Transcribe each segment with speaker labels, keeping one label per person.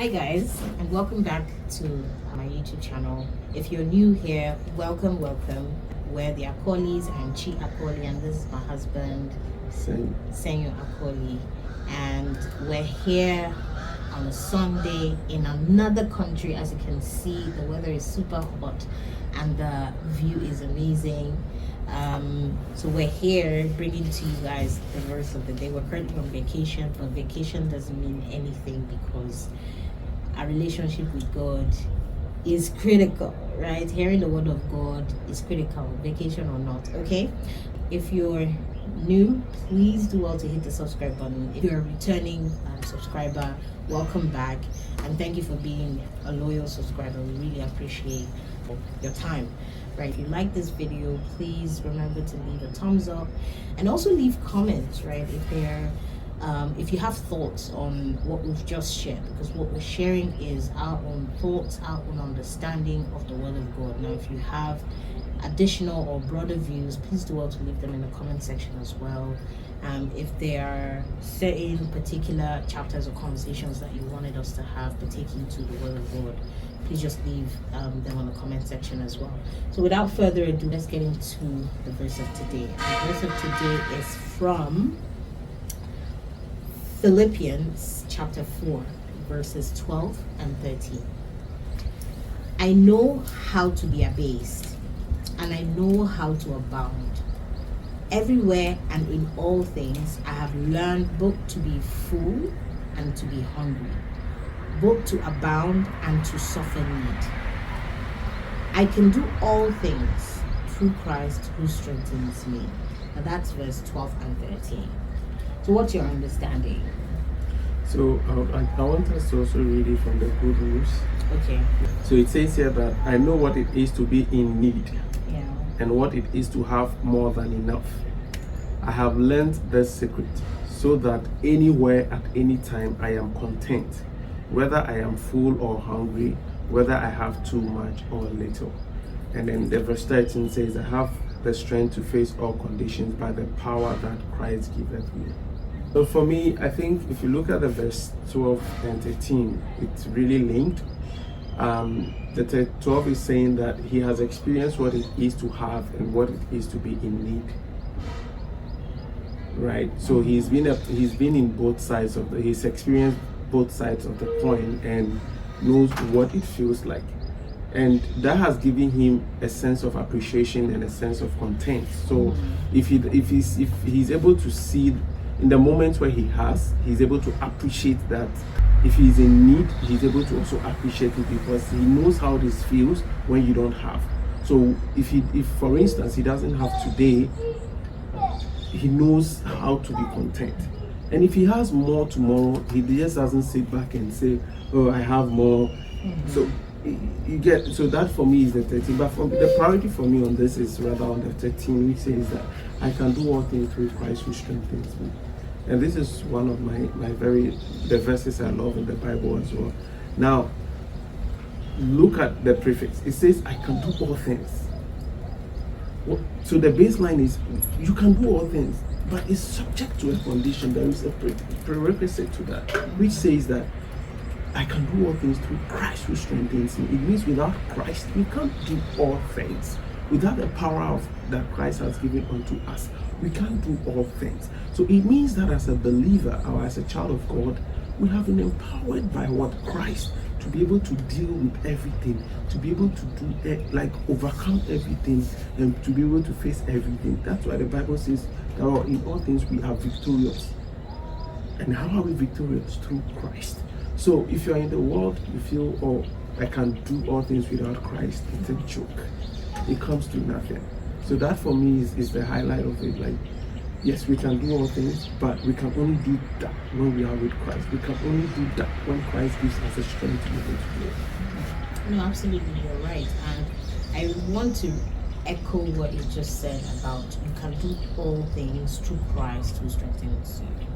Speaker 1: Hi guys, and welcome back to my YouTube channel. If you're new here, welcome. We're the Akorlis. I'm Chi Akorli, and this is my husband Senyo Akorli, and we're here on a Sunday in another country. As you can see, the weather is super hot and the view is amazing. So we're here bringing to you guys the verse of the day. We're currently on vacation, but vacation doesn't mean anything because our relationship with God is critical, right? Hearing the word of God is critical, vacation or not, okay? If you're new, please do well to hit the subscribe button. If you're a returning subscriber, welcome back, and thank you for being a loyal subscriber. We really appreciate your time. Right, if you like this video, please remember to leave a thumbs up and also leave comments, right? If you have thoughts on what we've just shared, because what we're sharing is our own thoughts, our own understanding of the word of God. Now, if you have additional or broader views, please do well to leave them in the comment section as well. If there are certain particular chapters or conversations that you wanted us to have pertaining to the word of God, please just leave them on the comment section as well. So without further ado, let's get into the verse of today. The verse of today is from Philippians chapter 4, verses 12 and 13. I know how to be abased, and I know how to abound. Everywhere and in all things I have learned both to be full and to be hungry, both to abound and to suffer need. I can do all things through Christ who strengthens me. Now that's verse 12 and 13. So what's your understanding?
Speaker 2: So I want us to also read it from the Good News.
Speaker 1: Okay.
Speaker 2: So it says here that I know what it is to be in need,
Speaker 1: Yeah.
Speaker 2: and what it is to have more than enough. I have learned this secret, so that anywhere at any time I am content, whether I am full or hungry, whether I have too much or little. And then the verse 13 says, I have the strength to face all conditions by the power that Christ giveth me. So for me, I think if you look at the verse 12 and 13, it's really linked. The 12 is saying that he has experienced what it is to have and what it is to be in need. Right? So he's been in both sides of he's experienced both sides of the coin and knows what it feels like. And that has given him a sense of appreciation and a sense of content. So if he's able to see in the moments where he's able to appreciate that. If he's in need, he's able to also appreciate it because he knows how this feels when you don't have. So if for instance he doesn't have today, he knows how to be content. And if he has more tomorrow, he just doesn't sit back and say, oh, I have more. So you get, so that for me is the 13. But the priority for me on this is rather on the 13, which says that I can do all things through Christ who strengthens me. And this is one of the verses I love in the Bible as well. Now, look at the prefix. It says, I can do all things. So the baseline is, you can do all things, but it's subject to a condition. There is a prerequisite to that, which says that I can do all things through Christ who strengthens me. It means without Christ, we can't do all things. Without the power that Christ has given unto us, we can't do all things. So it means that as a believer or as a child of God, we have been empowered by what Christ to be able to deal with everything, to be able to do overcome everything, and to be able to face everything. That's why the Bible says that in all things we are victorious. And how are we victorious? Through Christ. So if you're in the world, you feel, oh, I can do all things without Christ, it's a joke. It comes to nothing. So that for me is the highlight of it. Like, yes, we can do all things, but we can only do that when we are with Christ. We can only do that when Christ gives us the strength to be able to do it.
Speaker 1: No, absolutely, you're right. And I want to echo what you just said about you can do all things through Christ who strengthens you.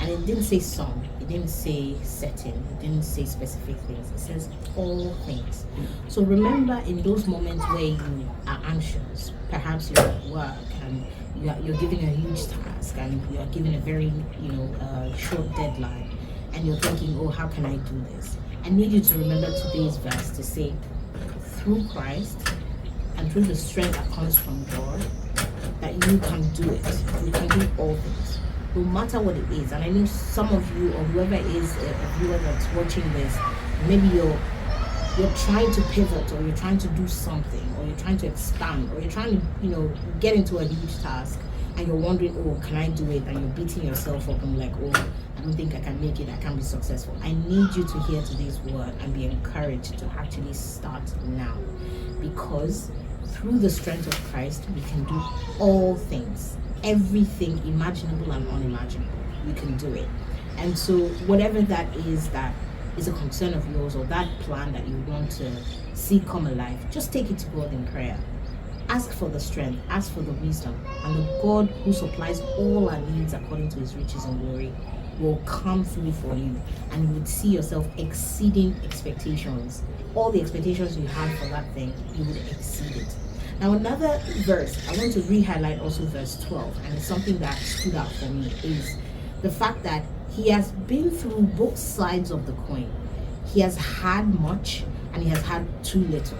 Speaker 1: And it didn't say some, it didn't say certain, it didn't say specific things. It says all things. So remember, in those moments where you are anxious, perhaps you're at work and you're given a huge task and you are given a very short deadline, and you're thinking, oh, how can I do this? I need you to remember today's verse to say, through Christ and through the strength that comes from God, that you can do it. You can do all things, no matter what it is. And I know some of you, or whoever is a viewer that's watching this, maybe you're trying to pivot, or you're trying to do something, or you're trying to expand, or you're trying to, get into a huge task, and you're wondering, oh, can I do it? And you're beating yourself up and like, oh, I don't think I can make it, I can't be successful. I need you to hear today's word and be encouraged to actually start now, because through the strength of Christ, we can do all things, everything imaginable and unimaginable. We can do it. And so whatever that is a concern of yours, or that plan that you want to see come alive, just take it to God in prayer. Ask for the strength, ask for the wisdom, and the God who supplies all our needs according to his riches and glory will come through for you, and you would see yourself exceeding expectations. All the expectations you had for that thing, you would exceed it. Now, another verse, I want to re-highlight also verse 12, and it's something that stood out for me, is the fact that he has been through both sides of the coin. He has had much and he has had too little.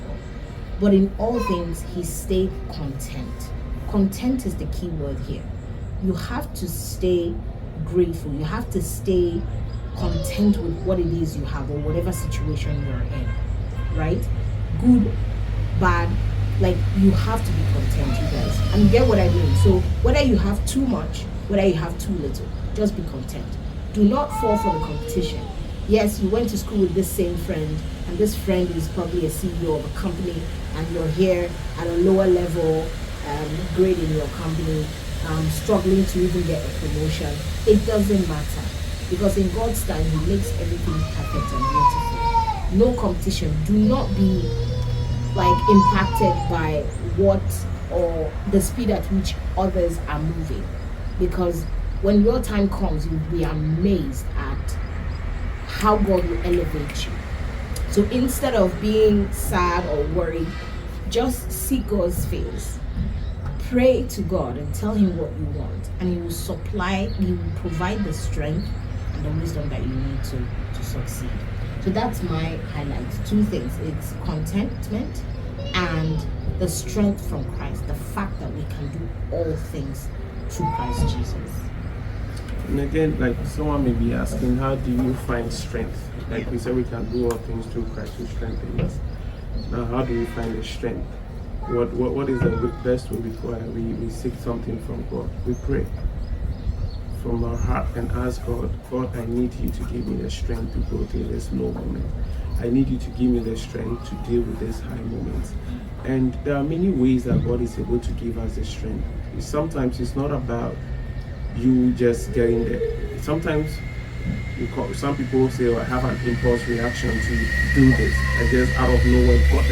Speaker 1: But in all things, he stayed content. Content is the key word here. You have to stay grateful. You have to stay content with what it is you have, or whatever situation you're in, right? Good, bad, like, you have to be content, you guys. And you get what I mean? So whether you have too much, whether you have too little, just be content. Do not fall for the competition. Yes, you went to school with this same friend, and this friend is probably a CEO of a company, and you're here at a lower level grade in your company, struggling to even get a promotion. It doesn't matter, because in God's time, he makes everything perfect and beautiful. No competition. Do not be impacted by what, or the speed at which others are moving, because when your time comes, you'll be amazed at how God will elevate you. So instead of being sad or worried, just seek God's face. Pray to God and tell him what you want, and he will provide the strength and the wisdom that you need to succeed. So that's my highlight. Two things. It's contentment and the strength from Christ. The fact that we can do all things through Christ Jesus.
Speaker 2: And again, like, someone may be asking, how do you find strength? Like we said, we can do all things through Christ who strengthens us. Now, how do we find the strength? What is the best way we seek something from God? We pray from our heart and ask God, I need you to give me the strength to go through this low moment. I need you to give me the strength to deal with this high moment. And there are many ways that God is able to give us the strength. Sometimes it's not about you just getting there. Sometimes some people say, I have an impulse reaction to do this. I just out of nowhere got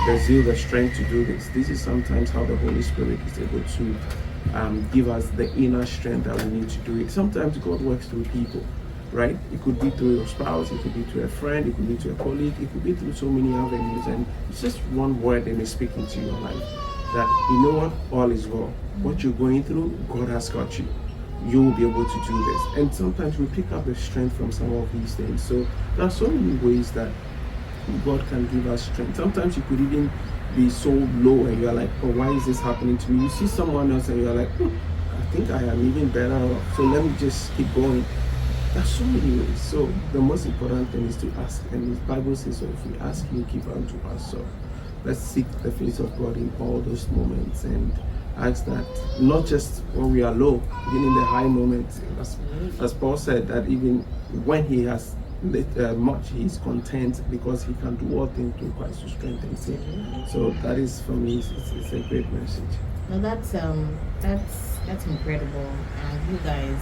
Speaker 2: the zeal, the strength to do this. This is sometimes how the Holy Spirit is able to give us the inner strength that we need to do it. Sometimes God works through people, right? It could be through your spouse, it could be to a friend, it could be to a colleague, it could be through so many avenues, and it's just one word they may speak into your life, that you know what, all is well. What you're going through, God has got you. You will be able to do this. And sometimes we pick up the strength from some of these things. So there are so many ways that God can give us strength. Sometimes you could even be so low and you're like, oh, why is this happening to me? You see someone else and you're like, I think I am even better off, so let me just keep going. There's so many ways. So the most important thing is to ask. And the Bible says, so if we ask, He'll give unto us. So let's seek the face of God in all those moments and ask that, not just when we are low, even in the high moments. As Paul said, that even when he has much, he is content, because he can do all things through Christ who strengthens him. So that is, for me, it's a great message.
Speaker 1: Now that's incredible. And you guys,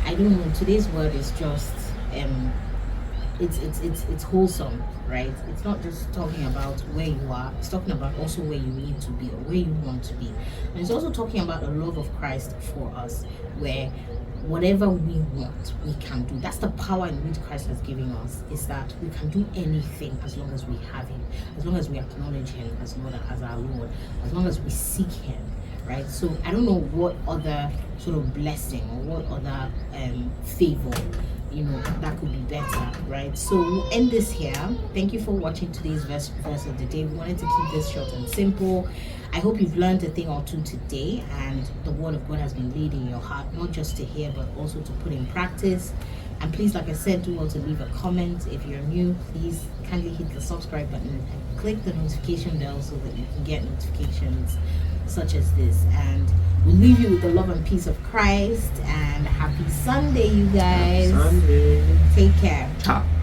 Speaker 1: I don't know, today's word is just it's wholesome, right? It's not just talking about where you are, it's talking about also where you need to be, or where you want to be. And it's also talking about the love of Christ for us, where whatever we want, we can do. That's the power in which Christ has given us, is that we can do anything as long as we have Him, as long as we acknowledge Him as Lord, as our Lord, as long as we seek Him, right? So I don't know what other sort of blessing or what other favor that could be better, right? So we'll end this here. Thank you for watching today's verse of the day. We wanted to keep this short and simple. I hope you've learned a thing or two today, and the word of God has been laid in your heart, not just to hear but also to put in practice. And please, like I said, do also leave a comment. If you're new, please kindly hit the subscribe button and click the notification bell so that you can get notifications such as this. And we'll leave you with the love and peace of Christ, and happy Sunday, you guys.
Speaker 2: Happy Sunday.
Speaker 1: Take care.
Speaker 2: Ciao.